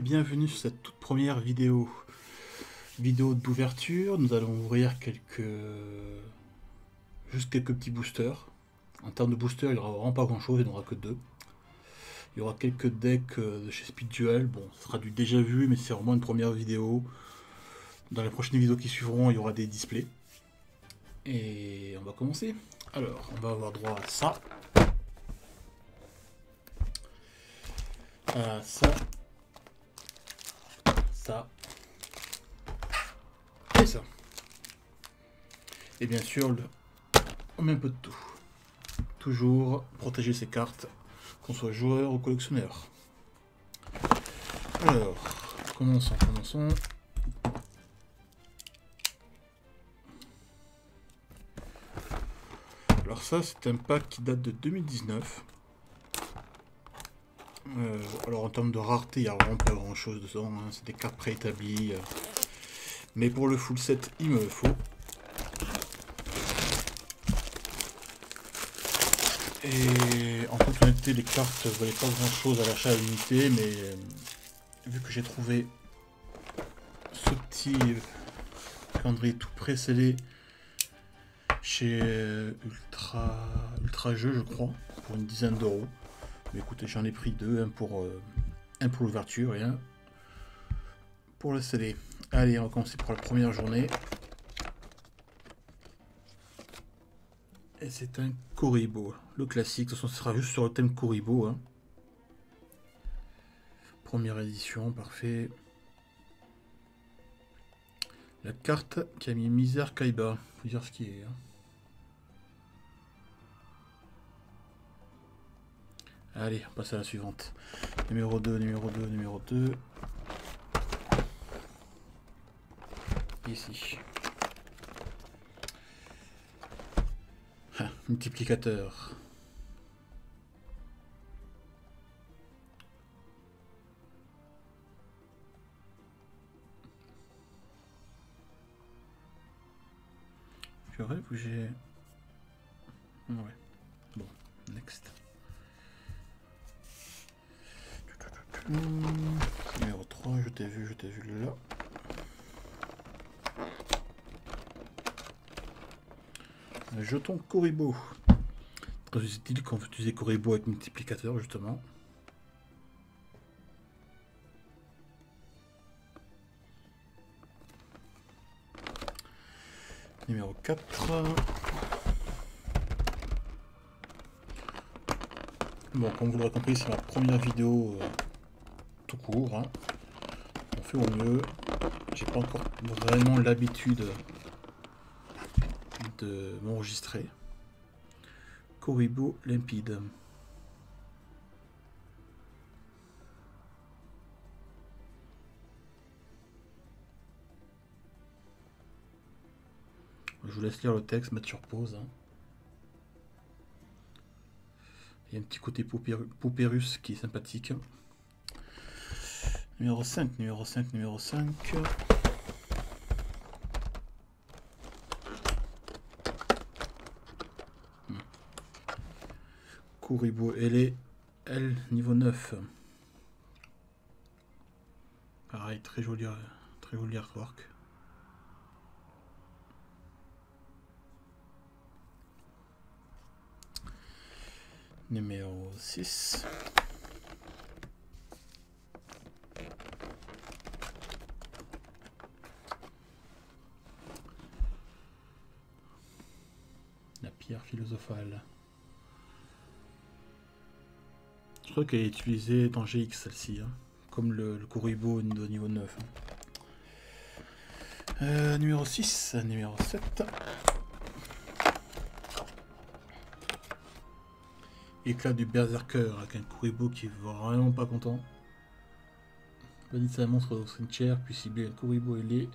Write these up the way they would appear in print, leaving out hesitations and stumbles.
bienvenue sur cette toute première vidéo d'ouverture. Nous allons ouvrir juste quelques petits boosters. En termes de boosters, il n'y aura vraiment pas grand chose, il n'y en aura que deux. Il y aura quelques decks de chez Speed Duel. Bon, ce sera du déjà vu, mais c'est vraiment une première vidéo. Dans les prochaines vidéos qui suivront, il y aura des displays. Et on va commencer. Alors, on va avoir droit à ça. À ça. Ça. Et ça. Et bien sûr, on met un peu de tout. Toujours protéger ses cartes, qu'on soit joueur ou collectionneur. Alors, commençons. Alors ça, c'est un pack qui date de 2019. Alors en termes de rareté, il n'y a vraiment pas grand chose dedans, hein. C'est des cartes préétablies. Mais pour le full set, il me le faut. Et en toute honnêteté, les cartes ne valaient pas grand chose à l'achat à l'unité, mais vu que j'ai trouvé ce petit calendrier tout pré-scellé chez Ultra Jeux, je crois, pour une dizaine d'euros. Mais écoutez, j'en ai pris deux, un pour l'ouverture et un pour le scellé. Allez, on va commencer pour la première journée. Et c'est un Kuriboh, le classique. De toute façon, ce sera juste sur le thème Kuriboh, hein. Première édition, parfait. La carte qui a mis Misère Kaiba, faut dire ce qui est, hein. Allez, on passe à la suivante. Numéro 2. Ici. Multiplicateur. Je rêve où j'ai... Ouais. Bon, next. Numéro 3, je t'ai vu là. Un jeton Kuriboh. Très utile quand vous utilisez Kuriboh avec multiplicateur, justement. Numéro 4. Bon, comme vous l'aurez compris, c'est ma première vidéo tout court, hein. On fait au mieux. J'ai pas encore vraiment l'habitude de m'enregistrer. Kuriboh limpide. Je vous laisse lire le texte, mettre sur pause, hein. Il y a un petit côté Paupérus qui est sympathique. Numéro 5. Kuriboh L niveau 9. Pareil, très joli artwork. Numéro 6. La pierre philosophale. Je crois qu'elle est utilisée dans GX celle-ci, hein, comme le Kuriboh de niveau 9. Numéro 6, numéro 7. Éclat du Berserker avec un Kuriboh qui est vraiment pas content. Banit sa monstre dans une chair, puis cibler un Kuriboh ailé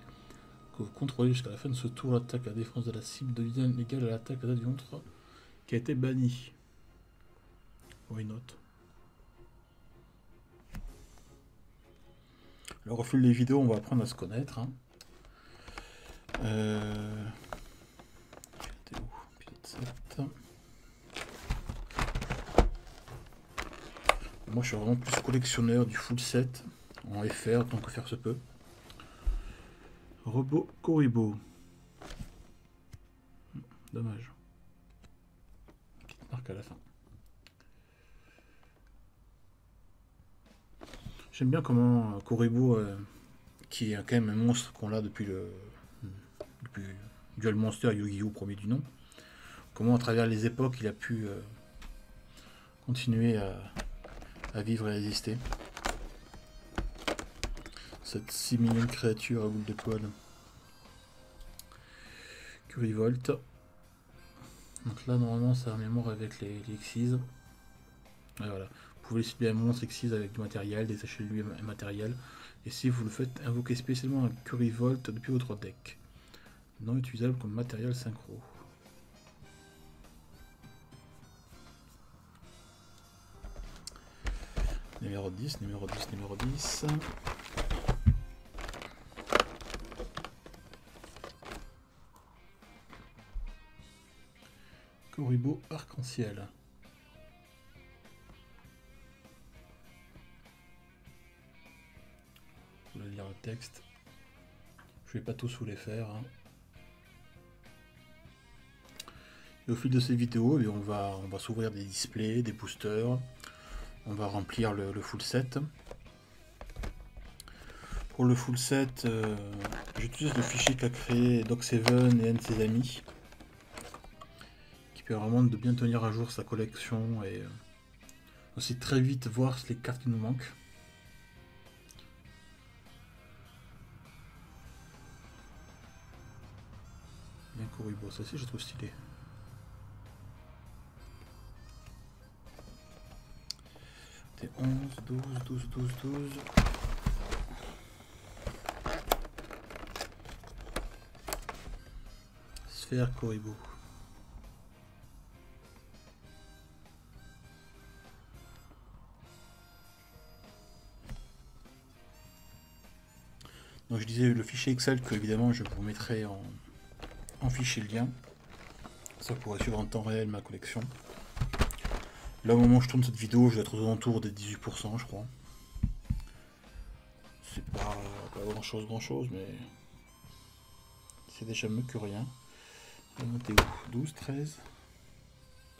que vous contrôlez jusqu'à la fin de ce tour. L'attaque à la défense de la cible devient égale à l'attaque à la du monstre qui a été banni. Why not? Alors au fil des vidéos, on va apprendre à se connaître, hein. T'es où? Pilote 7. Moi je suis vraiment plus collectionneur du full set. en FR, tant que faire se peut. Robot Kuribo. Dommage. Petite marque à la fin. J'aime bien comment Kuribo, qui est quand même un monstre qu'on a depuis Duel Monster Yu-Gi-Oh! Premier du nom, comment à travers les époques il a pu continuer à vivre et à exister. Cette 6 millions de créatures à boule de poil. Curivolt. Donc là normalement ça a un mémoire avec les Xyz. Et voilà. Vous pouvez cibler un monstre Xyz avec du matériel, détacher lui un matériel. Et si vous le faites, invoquer spécialement un Curivolt depuis votre deck. Non utilisable comme matériel synchro. Numéro 10, numéro 10, numéro 10. Kuribo arc-en-ciel. Vous allez lire le texte. Je vais pas tous vous les faire. Hein. Et au fil de ces vidéos, on va s'ouvrir des displays, des boosters. On va remplir le full set. Pour le full set, j'utilise le fichier qu'a créé Doc7 et un de ses amis, qui permet vraiment de bien tenir à jour sa collection et aussi très vite voir les cartes qui nous manquent. Bien Kuribo, ça aussi je trouve stylé. T'es 11, 12, 12, 12, 12. Sphère Kuribo. Donc je disais le fichier Excel que évidemment je vous mettrai en fichier lien. Ça pourrait suivre en temps réel ma collection. Là au moment où je tourne cette vidéo, je vais être aux alentours des 18% je crois. C'est pas grand chose mais c'est déjà mieux que rien. On était où? 12, 13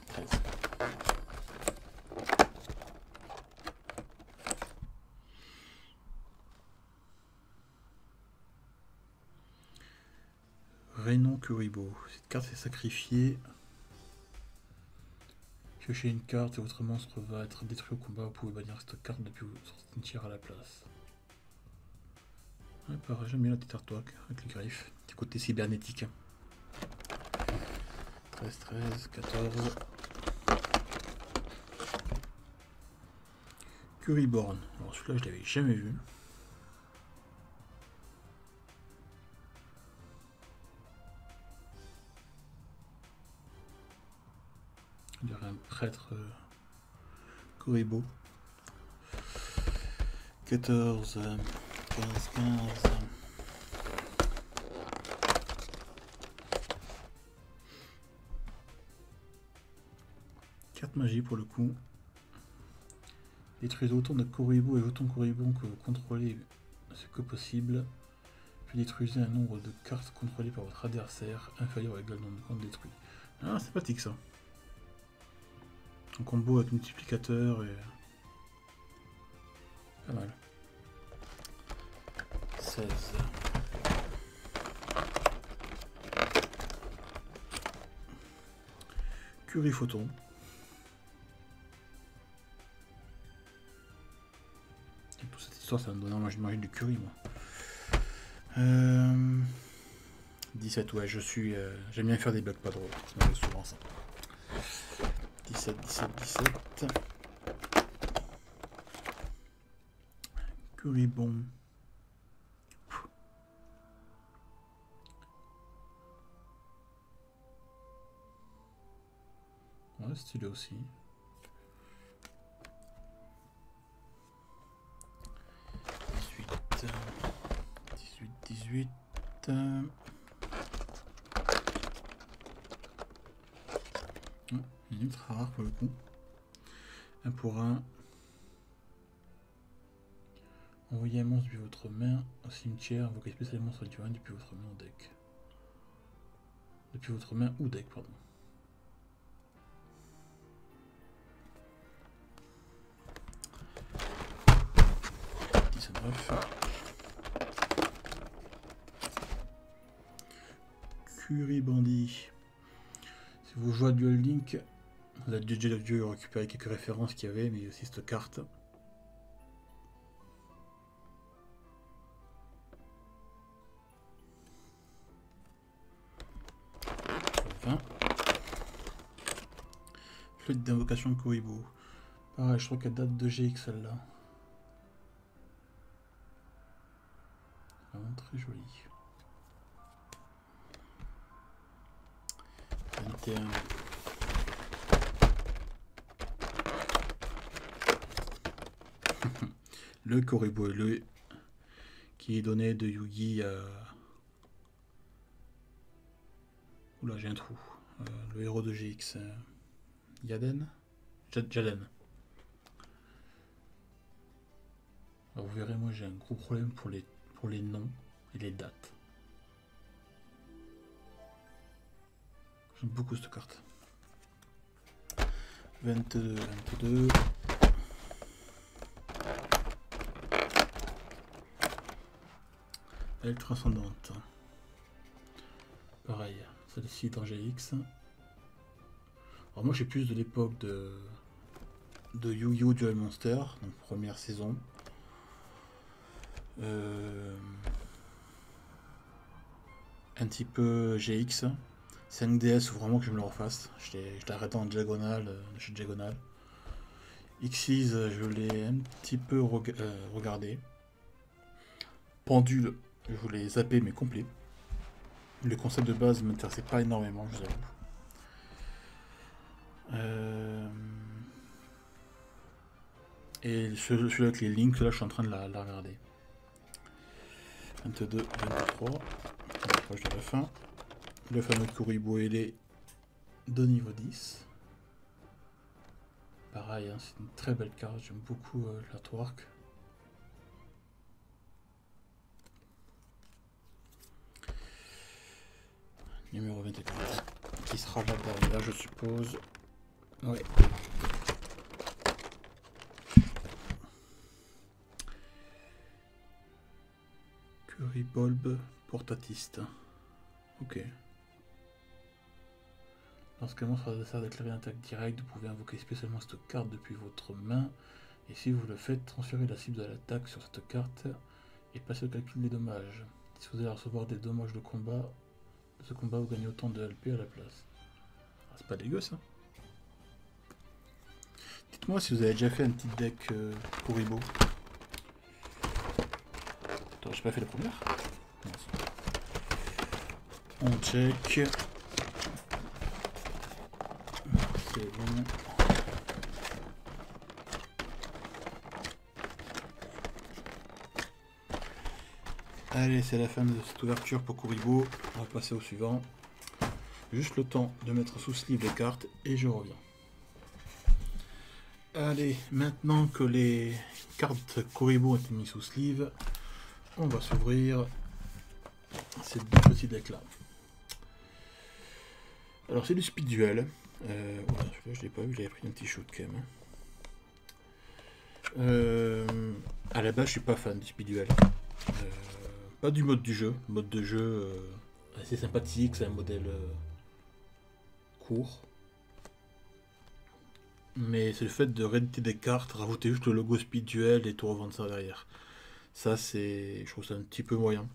13. Rénon Kuribo. Cette carte est sacrifiée. Piochez une carte et votre monstre va être détruit au combat. Vous pouvez bannir cette carte depuis votre cimetière à la place. Ouais, pareil, j'aime bien la petite artwork avec les griffes. Petit côté cybernétique. 13, 13, 14. Curiborn. Alors celui-là, je l'avais jamais vu. Il y aurait un prêtre Kuribo. 14, 15, 15. Carte magie pour le coup. Détruisez autant de Kuribo et autant de Kuribo que vous contrôlez ce que possible. Puis détruisez un nombre de cartes contrôlées par votre adversaire inférieur ou égal au nombre de cartes détruites. Ah, c'est pratique ça. Un combo avec multiplicateur et... pas mal. 16. Curiphoton. Et toute cette histoire, ça me donne envie de manger du curry, moi. 17, ouais, j'aime bien faire des bugs pas drôles. Ça m'arrive souvent ça. 17, 17, 17. Curibon. Ouais, stylé aussi. 18. 18, 18. Il est ultra rare pour le coup. 1 pour 1. Envoyez un monstre depuis votre main au cimetière, invoquez spécialement monstre du depuis votre main au deck. Depuis votre main ou deck, pardon. Curie Bandit. Si vous jouez à Duel Link, vous avez déjà dû récupérer quelques références qu'il y avait, mais il y a aussi cette carte. Flûte d'invocation de Kuriboh. Pareil, je crois qu'elle date de GX celle-là. Vraiment très jolie. 21. Le Kuriboh le qui est donné de Yugi à... Oula, j'ai un trou. Le héros de GX. Yaden Jaden. Alors vous verrez, moi j'ai un gros problème pour les noms et les dates. J'aime beaucoup cette carte. 22. Elle transcendante. Pareil, celle-ci est en GX. Alors moi j'ai plus de l'époque de Yu-Gi-Oh! Duel Monster, donc première saison. Un petit peu GX. 5DS, faut vraiment que je me le refasse. Je l'ai arrêté en diagonale, chez Diagonale. Xyz, je l'ai un petit peu regardé. Pendule, je voulais zapper mais complet. Le concept de base ne m'intéressait pas énormément, je vous avoue. Et celui-là avec les links, là je suis en train de la regarder. 22, 23. On approche de la fin. Le fameux Kuriboh ailé de niveau 10. Pareil, hein, c'est une très belle carte, j'aime beaucoup l'artwork. Numéro 24. Qui sera la dernière, je suppose. Ouais. Curibulb portatiste. Ok. Lorsqu'un monstre adversaire déclare une attaque directe, vous pouvez invoquer spécialement cette carte depuis votre main. Et si vous le faites, transférez la cible de l'attaque sur cette carte et passez au calcul des dommages. Si vous allez recevoir des dommages de ce combat, vous gagnez autant de LP à la place. Ah, c'est pas dégueu ça. Dites-moi si vous avez déjà fait un petit deck Kuriboh. Attends, j'ai pas fait la première. Merci. On check. C'est bon. Allez, c'est la fin de cette ouverture pour Kuriboh. On va passer au suivant. Juste le temps de mettre sous sleeve les cartes et je reviens. Allez, maintenant que les cartes Kuriboh ont été mises sous sleeve, on va s'ouvrir ces deux petits decks là. Alors c'est du speed duel. Voilà, je l'ai pas vu, j'avais pris un petit shoot quand même. À la base, je suis pas fan du speed duel. Pas du mode du jeu. Mode de jeu assez sympathique, c'est un modèle court. Mais c'est le fait de rééditer des cartes, rajouter juste le logo speed duel et tout revendre ça derrière. Ça, c'est, je trouve ça un petit peu moyen.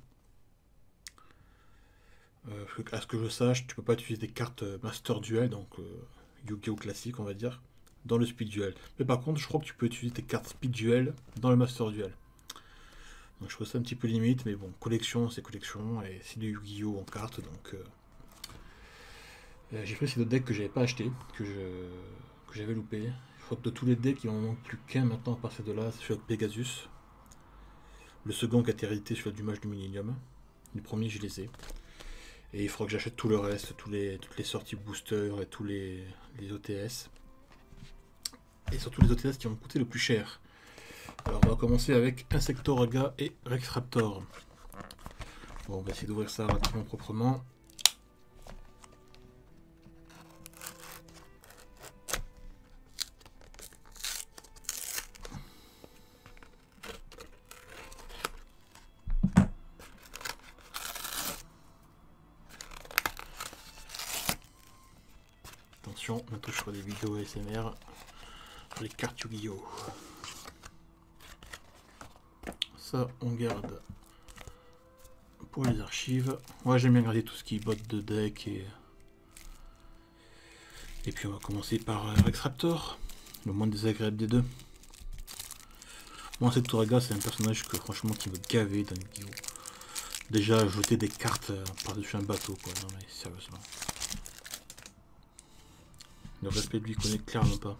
À ce que je sache, tu peux pas utiliser des cartes Master Duel, donc Yu-Gi-Oh classique, on va dire, dans le Speed Duel. Mais par contre, je crois que tu peux utiliser tes cartes Speed Duel dans le Master Duel. Donc je trouve ça un petit peu limite, mais bon, collection, c'est collection, et c'est du Yu-Gi-Oh en cartes, donc j'ai pris ces deux decks que j'avais pas acheté, que j'avais loupé. Je crois que de tous les decks, il m'en manque plus qu'un maintenant à partir de là, c'est celui avec Pegasus. Le second qui a été réédité, celui du Mage du Millennium. Les premiers, je les ai. Et il faudra que j'achète tout le reste, toutes les sorties booster et tous les OTS. Et surtout les OTS qui vont me coûter le plus cher. Alors on va commencer avec Insectoraga et Rexraptor. Bon, on va essayer d'ouvrir ça relativement proprement. Attention, bientôt je ferai des vidéos ASMR sur les cartes Yu-Gi-Oh! Ça, on garde pour les archives. Moi, j'aime bien garder tout ce qui est botte de deck et puis on va commencer par Rexraptor, le moins désagréable des deux. Moi, Insectoraga, c'est un personnage que franchement qui me gavait dans Yu-Gi-Oh! Déjà, jeter des cartes par-dessus un bateau, quoi. Non mais sérieusement. Le respect de lui connaît clairement pas.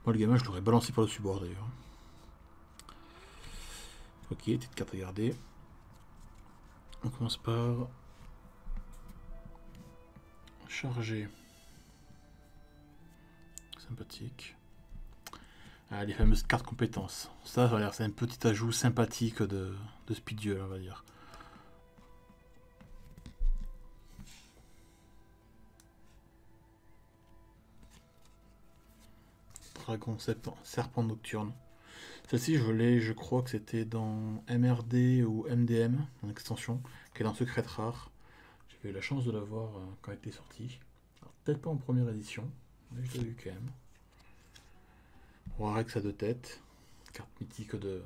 Moi, le gamin, je l'aurais balancé par le subord d'ailleurs. Ok, petite carte à garder. On commence par charger. Sympathique. Ah, les fameuses cartes compétences. Ça, c'est un petit ajout sympathique de Speed Duel, on va dire. Dragon serpent nocturne. Celle-ci, je crois que c'était dans MRD ou MDM, en extension, qui est dans Secret Rare. J'ai eu la chance de la voir quand elle était sortie. Peut-être pas en première édition, mais je l'ai eu quand même. Roi Rex à 2 têtes. Carte mythique de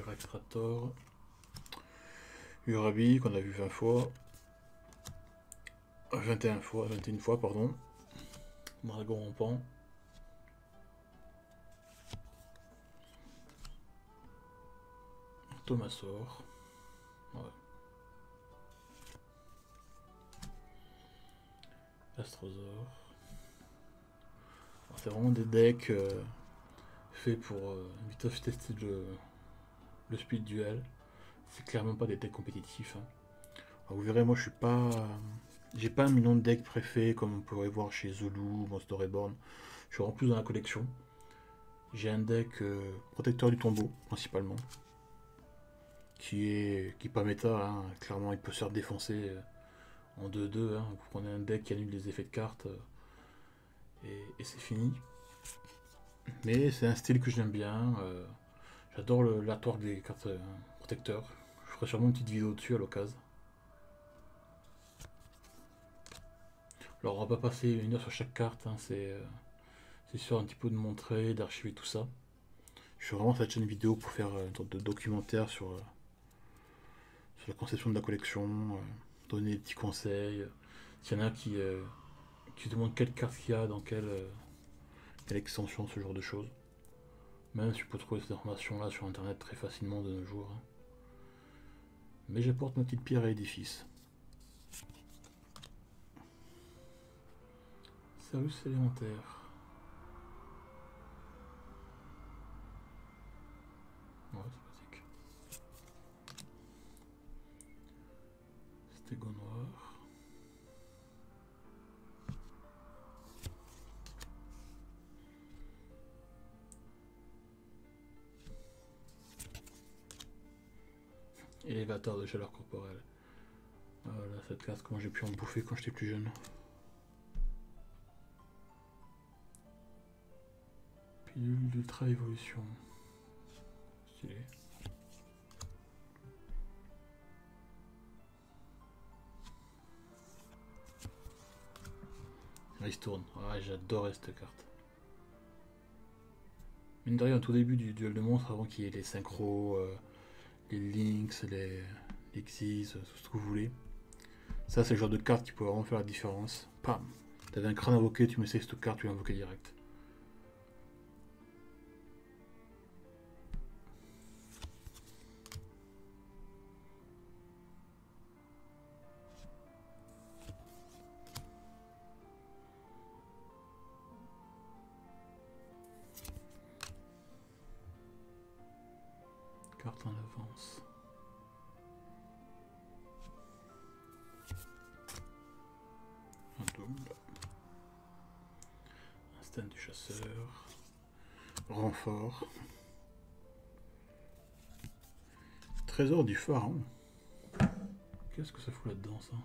Rexraptor. Urabi, qu'on a vu 20 fois. 21 fois, pardon. Dragon rampant. Thomasaur. Ouais. Astrosaur. C'est vraiment des decks faits pour vite tester le speed duel. C'est clairement pas des decks compétitifs. Hein. Alors vous verrez, moi je suis pas. J'ai pas un million de decks préfets comme on pourrait voir chez Zulu, Monster Reborn. Je suis vraiment plus dans la collection. J'ai un deck protecteur du tombeau, principalement. Qui est pas méta, hein. Clairement il peut se faire défoncer en 2-2. Hein. Vous prenez un deck qui annule les effets de cartes et c'est fini. Mais c'est un style que j'aime bien. J'adore l'artwork des cartes protecteurs. Je ferai sûrement une petite vidéo dessus à l'occasion. Alors on va pas passer une heure sur chaque carte, hein. C'est sûr un petit peu de montrer, d'archiver tout ça. Je suis vraiment sur cette chaîne vidéo pour faire une sorte de documentaire sur la conception de la collection, donner des petits conseils. S'il y en a qui se demandent quelle carte il y a, dans quelle extension, ce genre de choses. Même si je peux trouver ces informations là sur internet très facilement de nos jours. Hein. Mais j'apporte ma petite pierre à l'édifice. Service élémentaire. Ouais, sympathique. Stégo noir. Élévateur de chaleur corporelle. Voilà, cette carte, comment j'ai pu en bouffer quand j'étais plus jeune. Pilule d'ultra évolution. Stylé. Ristourne. Ah, j'adorais cette carte. Mine de rien, au tout début du duel de monstres, avant qu'il y ait les synchros, les Lynx, les Xyz, tout ce que vous voulez. Ça, c'est le genre de carte qui peut vraiment faire la différence. Pam! T'avais un crâne invoqué, tu mets cette carte, tu l'invoquais direct. Carte en avance. Un double. Un stand du chasseur. renfort. Trésor du pharaon. Qu'est-ce que ça fout là-dedans, ça?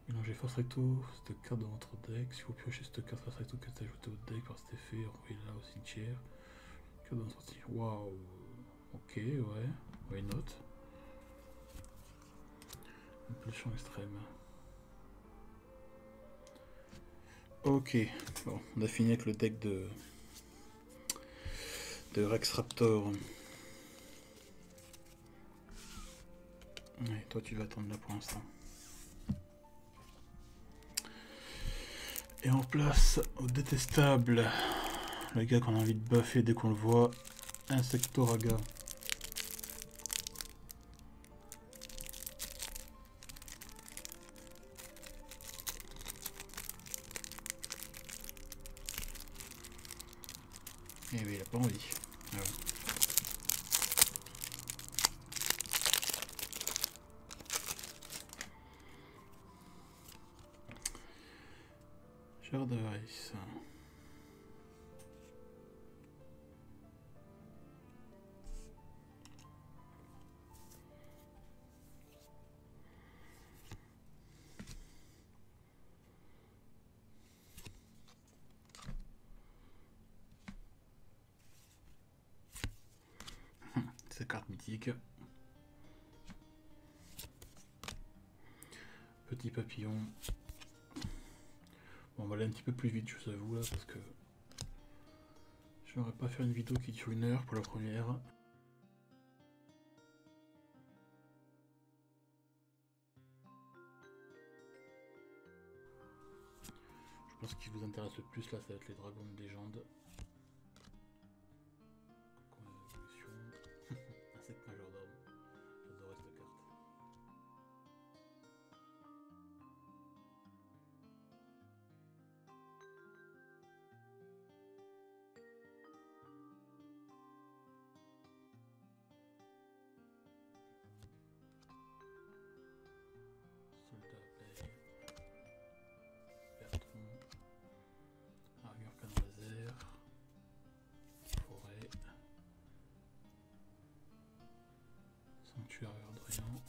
Mélangez force recto, cette carte dans votre deck. Si vous piochez cette carte force recto que vous ajoutez au deck par cet effet, envoyez-la au cimetière. Carte dans votre sortie. Waouh. Ok, ouais. Why not? Impulsion extrême. Ok. Bon, on a fini avec le deck de Rex Raptor. Ouais, toi tu vas attendre là pour l'instant. Et en place au détestable, le gars qu'on a envie de buffer dès qu'on le voit, Insectoraga. Et oui, il a pas envie. Ah ouais. Shard of Ice. Sa carte mythique. Petit papillon. Bon, on va aller un petit peu plus vite, je vous avoue, là, parce que je n'aurais pas faire une vidéo qui dure 1 heure pour la première. Je pense qu'il vous intéresse le plus, là, ça va être les dragons de légende. Insecte majordome. J'adorais cette carte. Soldat Play. Bertrand. Armure canon laser. Forêt. Sanctuaire Verdriant.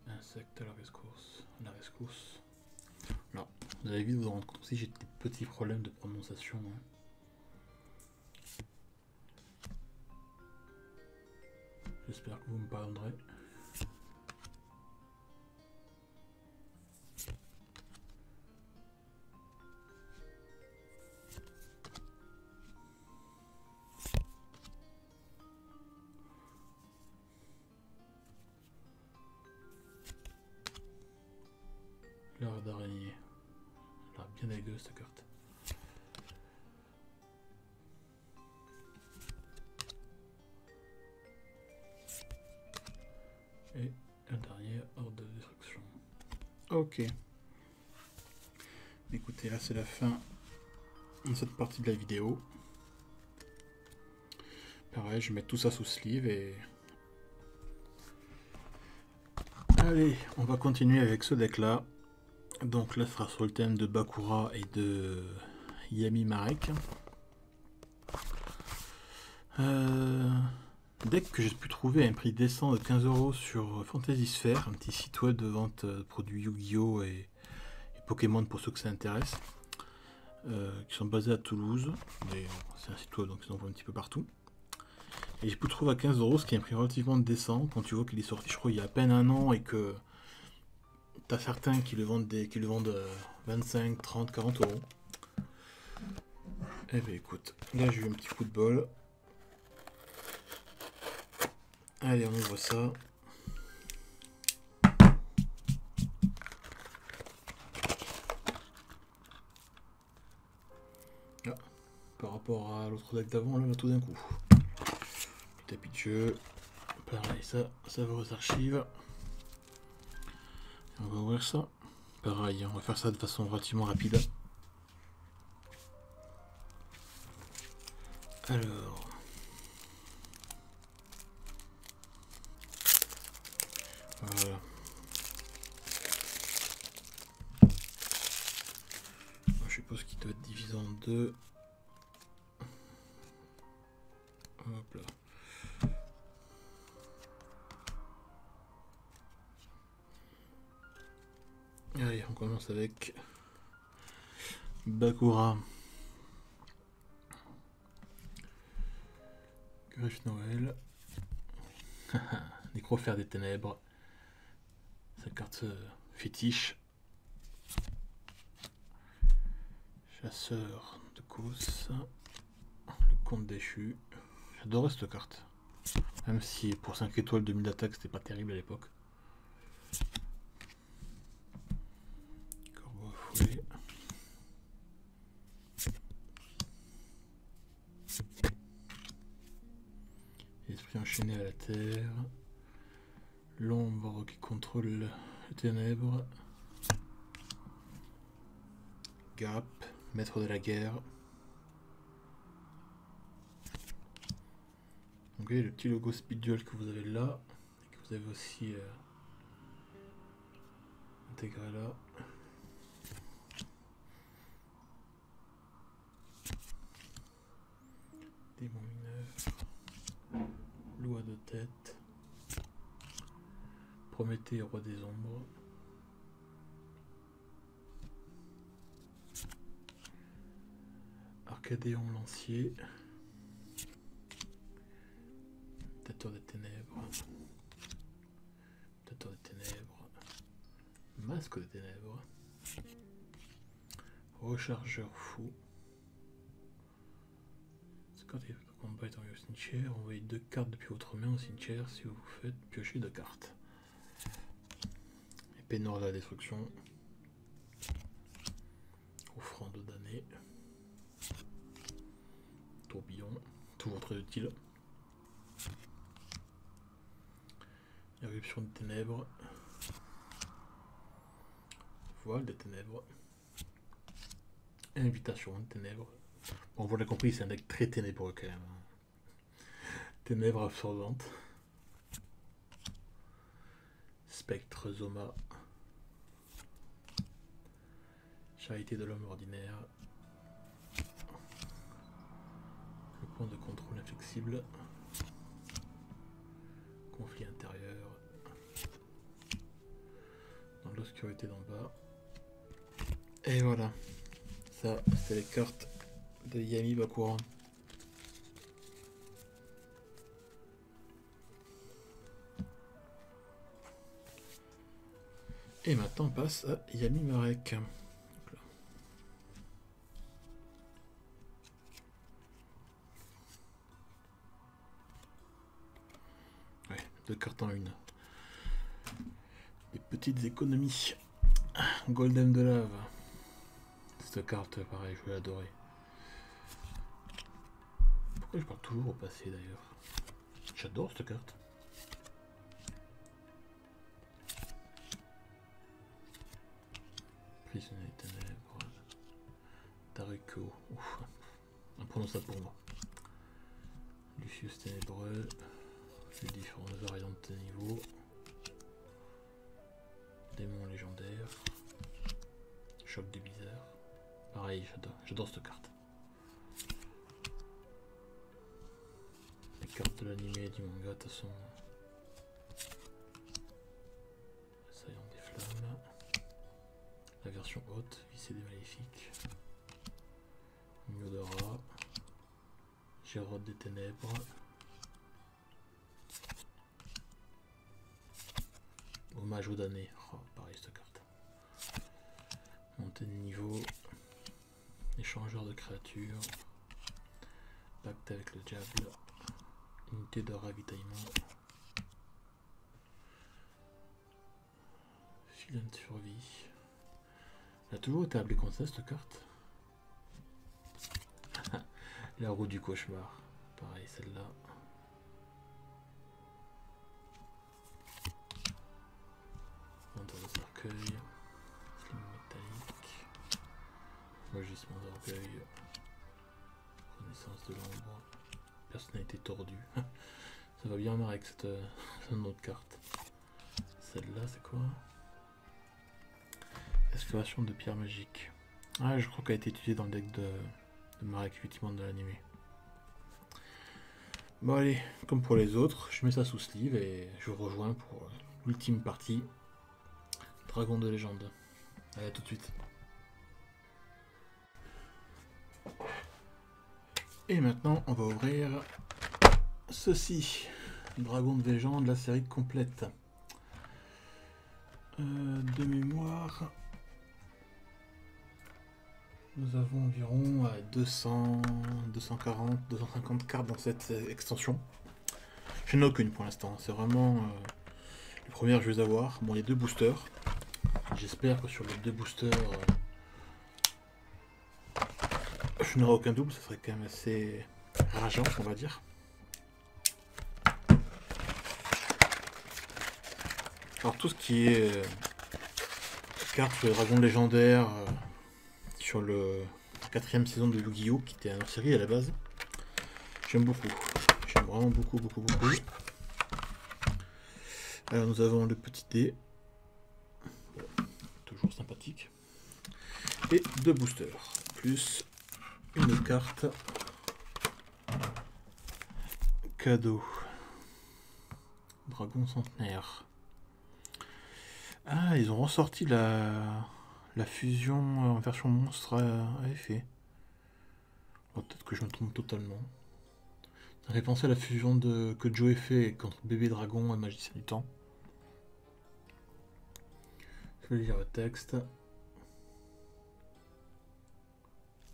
Insecte à la rescousse. Là, vous avez vite vous rendre compte aussi, j'ai des petits problèmes de prononciation. Hein. J'espère que vous me pardonnerez. L'heure d'araignée. Elle a bien dégueu cette carte. Et la dernière, horde de destruction. Ok. Écoutez, là c'est la fin de cette partie de la vidéo. Pareil, je vais mettre tout ça sous sleeve et... Allez, on va continuer avec ce deck là. Donc là, ce sera sur le thème de Bakura et de Yami Marek. Deck que j'ai pu trouver à un prix décent de 15 € sur Fantasy Sphere, un petit site web de vente de produits Yu-Gi-Oh! Et Pokémon pour ceux que ça intéresse. Qui sont basés à Toulouse. C'est un site web donc ils en voient un petit peu partout. Et j'ai pu le trouver à 15 €, ce qui est un prix relativement décent quand tu vois qu'il est sorti, je crois, il y a à peine 1 an et que t'as certains qui le vendent 25, 30, 40 €. Eh bien écoute, là j'ai eu un petit coup de bol. Allez, on ouvre ça. Ah, par rapport à l'autre deck d'avant, là, tout d'un coup. Tapis de jeu. Pareil, ça va aux archives. On va ouvrir ça. Pareil, on va faire ça de façon relativement rapide. Alors... Voilà. Je suppose qu'il doit être divisé en deux. commence avec Bakura. Griffe Noël. Nécrophère des Ténèbres. Sa carte fétiche. Chasseur de Kos. Le Comte déchu. J'adorais cette carte. Même si pour 5 étoiles 2000 d'attaque c'était pas terrible à l'époque. Corbeau affolé. Esprit enchaîné à la terre. L'ombre qui contrôle les ténèbres. Gap, maître de la guerre. Donc le petit logo Speed Duel que vous avez là, et que vous avez aussi intégré là. Démon mineur. Loi de tête. Prométhée, roi des ombres. Arcadéon lancier. Dateur des ténèbres. Dateur des ténèbres. Masque des ténèbres. Rechargeur fou. Quand il y a combat est envoyé au cimetière, envoyez 2 cartes depuis votre main au cimetière si vous faites piocher 2 cartes. Épée noire de la destruction. Offrande damnée. Tourbillon, toujours très utile. Éruption des ténèbres. Voile des ténèbres. Invitation des ténèbres. Bon, vous l'avez compris, c'est un deck très ténébreux quand même. Ténèbres absorbantes. Spectre Zoma. Charité de l'homme ordinaire. Le point de contrôle inflexible. Conflit intérieur. Dans l'obscurité d'en bas. Et voilà. Ça, c'est les cartes de Yami Bakura. Et maintenant on passe à Yami Marek. Ouais, 2 cartes en une. Des petites économies. Golden de lave. Cette carte, pareil, je vais l'adorer. Pourquoi je parle toujours au passé d'ailleurs? J'adore cette carte. Prisonnier des ténèbres. Taruko. Ouf. Imprononçable pour moi. Lucius ténébreux. Les différentes variantes de niveau. Démon légendaire. Choc des bizarres. Pareil, j'adore cette carte. Les cartes de l'anime et du manga, de toute façon. Assaillant des flammes. La version haute, vissée des maléfiques. Myodora. Gérode des ténèbres. Hommage aux damnés. Oh, pareil cette carte. Montée de niveau. Échangeur de créatures. Pacte avec le diable. Unité de ravitaillement. Filet de survie. Elle a toujours été appelée comme ça cette carte. La roue du cauchemar. Pareil celle-là. Menteur de cercueil. Slim métallique. Rugissement d'orgueil. Renaissance de l'ombre. Personnalité tordue. Ça va bien marrer avec cette autre carte. Celle-là, c'est quoi? Excavation de pierre magique. Ah, je crois qu'elle a été utilisée dans le deck de Marek, effectivement, de l'animé. Bon, allez, comme pour les autres, je mets ça sous sleeve et je vous rejoins pour l'ultime partie. Dragon de légende. Allez, à tout de suite. Et maintenant, on va ouvrir ceci. Dragon de légende, la série complète. De mémoire, nous avons environ 200, 240, 250 cartes dans cette extension. Je n'ai aucune pour l'instant, c'est vraiment les premières que je vais avoir. Bon, il y a 2 boosters. J'espère que sur les 2 boosters, je n'aurai aucun double, ça serait quand même assez rageant, on va dire. Alors tout ce qui est cartes sur les dragons légendaires, sur le 4ème saison de Yu-Gi-Oh! Qui était en série à la base, j'aime beaucoup. J'aime vraiment beaucoup. Alors nous avons le petit dé, toujours sympathique, et 2 boosters, plus une carte cadeau. Dragon centenaire. Ah, ils ont ressorti la fusion en version monstre à effet. Oh, peut-être que je me trompe totalement. Ça fait penser à la fusion que Joe fait contre Bébé Dragon et Magicien du Temps. Je vais lire le texte.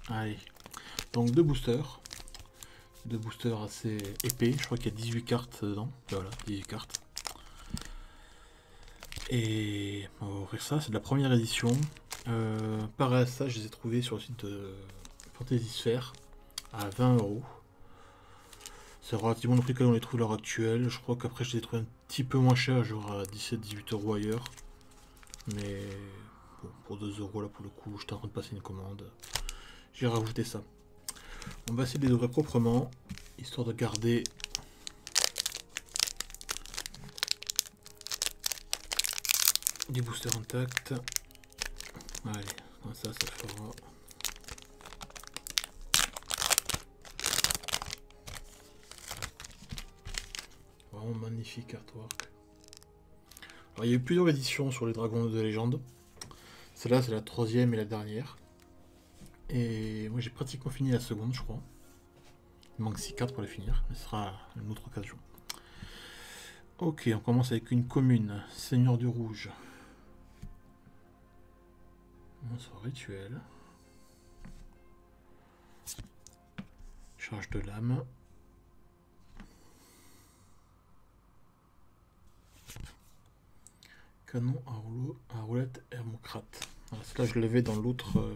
Allez. Donc 2 boosters. 2 boosters assez épais. Je crois qu'il y a 18 cartes dedans. Voilà, 18 cartes. Et on va ouvrir ça, c'est de la première édition. Pareil à ça, je les ai trouvés sur le site de Fantasy Sphere à 20 €. C'est relativement le prix que l'on les trouve à l'heure actuelle. Je crois qu'après je les ai trouvés un petit peu moins chers, genre à 17-18 € ailleurs. Mais bon, pour 2 € là pour le coup, j'étais en train de passer une commande. J'ai rajouté ça. On va essayer de les ouvrir proprement, histoire de garder des boosters intacts. Allez, comme ça fera. Vraiment magnifique artwork. Alors, il y a eu plusieurs éditions sur les dragons de légende. Celle-là, c'est la 3ème et la dernière. Et moi, j'ai pratiquement fini la seconde, je crois. Il manque 6 cartes pour les finir, mais ce sera une autre occasion. Ok, on commence avec une commune. Seigneur du Rouge. Monstre rituel. Charge de l'âme. Canon à roulette hermocrate. Voilà, celle-là, je l'avais dans l'autre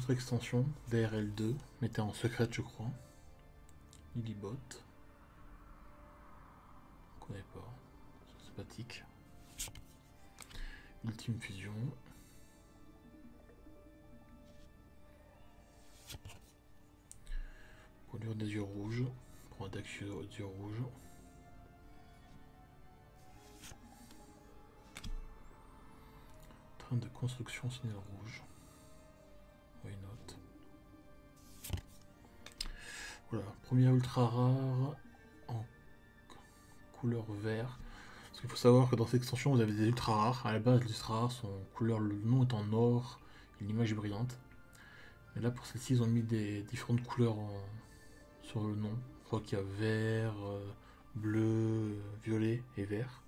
extension, DRL2, mais était en secrète, je crois. Illibot. On connaît pas. C'est sympathique. Ultime fusion. Couleur des yeux rouges. Pour un deck yeux rouges. Train de construction signal rouge. Why not? Voilà, premier ultra rare en couleur vert. Parce qu'il faut savoir que dans cette extension, vous avez des ultra rares. À la base, les ultra rares sont couleur, le nom est en or et l'image est brillante. Mais là, pour celle-ci, ils ont mis des différentes couleurs sur le nom. Je crois qu'il y a vert, bleu, violet et vert.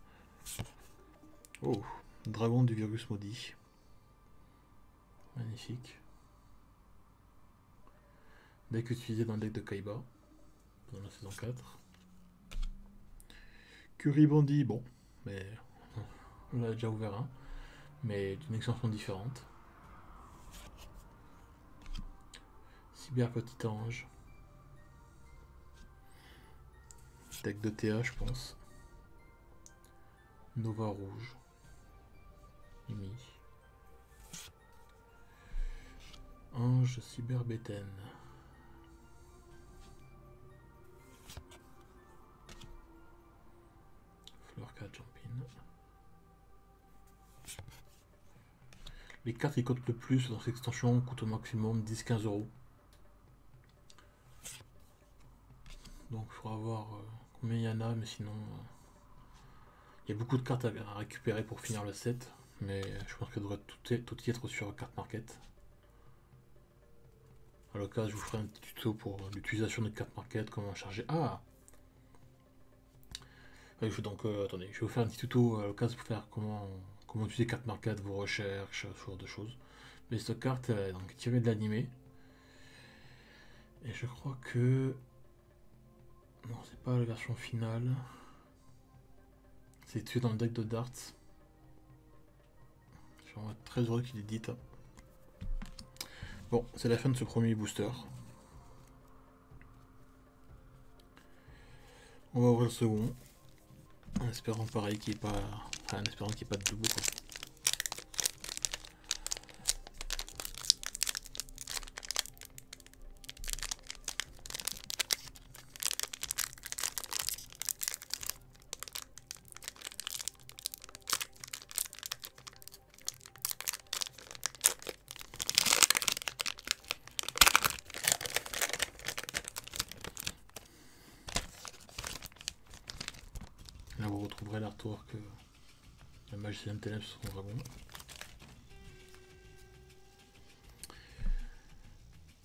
Oh, dragon du virus maudit. Magnifique. Deck utilisé dans le deck de Kaiba, dans la saison 4. Curry Bandit, bon, mais on l'a déjà ouvert un, mais d'une extension différente. Cyber Petit Ange. Deck de TA, je pense. Nova Rouge. Mimi. Ange Cyber Béten. Fleur 4 Champine. Les cartes qui coûtent le plus dans cette extension coûtent au maximum 10-15 €. Donc il faudra voir combien il y en a, mais sinon il y a beaucoup de cartes à récupérer pour finir le set. mais je pense qu'elle devrait tout y être sur Card Market. À l'occasion, je vous ferai un petit tuto pour l'utilisation de Card Market, comment charger. Ah, donc attendez, je vais vous faire un petit tuto à l'occasion pour faire comment utiliser Card Market, vos recherches, ce genre de choses. Mais cette carte est donc tirée de l'animé. Et je crois que. Non, c'est pas la version finale. C'est tué dans le deck de Darts. Je suis vraiment très heureux qu'il ait dit. Bon, c'est la fin de ce premier booster. On va ouvrir le second. En espérant pareil qu'il n'y ait pas. Enfin, en espérant qu'il n'y ait pas de double. Là vous retrouverez l'artwork le magicien de ténèbres sur son dragon.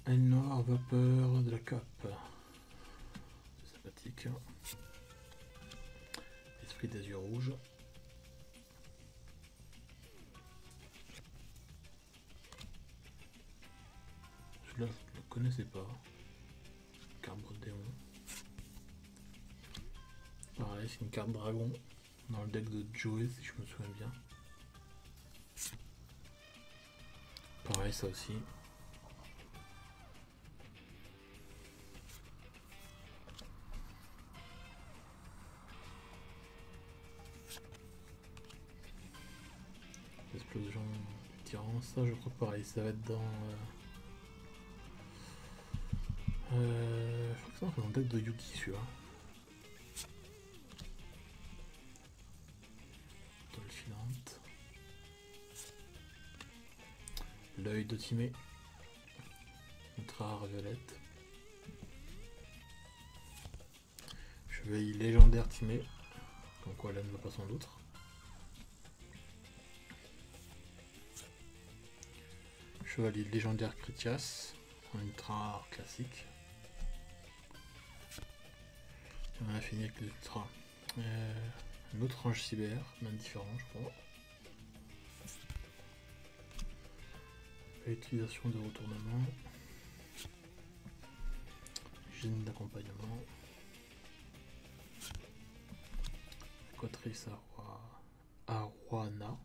Aile noire, vapeur de la cape. C'est sympathique. Esprit des yeux rouges. Celui-là, je ne le connaissais pas. Carbre démon. Pareil, c'est une carte dragon dans le deck de Joey, si je me souviens bien. Pareil, ça aussi. Explosion du tyran, ça je crois que pareil, ça va être dans. Je crois que c'est dans le deck de Yuki celui-là. Dolphinante. L'œil de Timé. Ultra rare violette. Chevalier légendaire Timé. Comme quoi là ne va pas sans d'autres. Chevalier légendaire Critias. Un ultra rare classique. On a fini avec les ultras. Un autre ange cyber, même différent je crois. Utilisation de retournement. Génie d'accompagnement. Cotrice Arouana.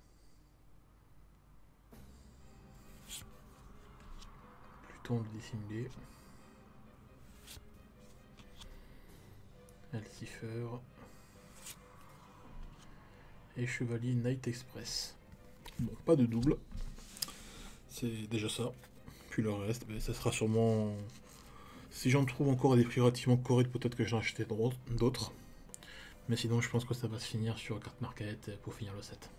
Pluton dissimulé. Alcifer. Et Chevalier Night Express. Bon, pas de double. C'est déjà ça. Puis le reste, ben, ça sera sûrement. Si j'en trouve encore à des prix relativement corrects, peut-être que j'en acheterai d'autres. Mais sinon, je pense que ça va se finir sur Card Market pour finir le set.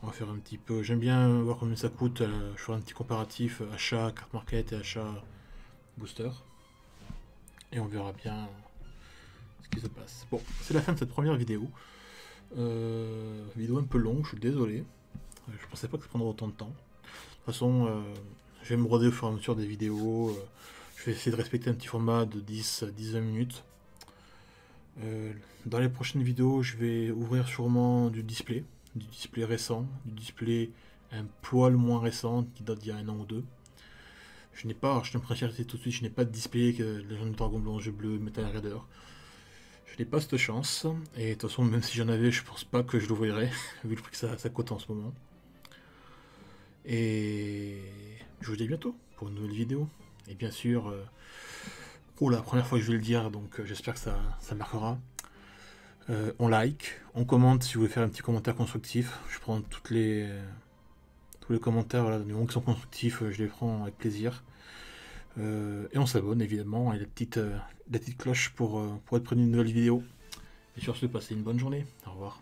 On va faire un petit peu. J'aime bien voir combien ça coûte. Je ferai un petit comparatif achat Card Market et achat booster. Et on verra bien ce qui se passe. Bon, c'est la fin de cette première vidéo. Vidéo un peu longue, je suis désolé. Je pensais pas que ça prendrait autant de temps. De toute façon, je vais me broder au fur et à mesure des vidéos. Je vais essayer de respecter un petit format de 10-20 minutes. Dans les prochaines vidéos, je vais ouvrir sûrement du display récent, du display un poil moins récent qui date d'il y a un an ou deux. Je n'ai pas, je te préfère tout de suite, je n'ai pas de display que Légende du Dragon Blanc, Jeu Bleu, Metal Raider. Je n'ai pas cette chance, et de toute façon, même si j'en avais, je pense pas que je l'ouvrirais, vu le prix que ça coûte en ce moment. Et je vous dis à bientôt pour une nouvelle vidéo. Et bien sûr, la première fois que je vais le dire, donc j'espère que ça marquera. On like, on commente si vous voulez faire un petit commentaire constructif. Je prends tous les commentaires, voilà, du moment qui sont constructifs, je les prends avec plaisir. Et on s'abonne évidemment, et la petite cloche pour être prévenu de nouvelles vidéos. Et sur ce, passez une bonne journée. Au revoir.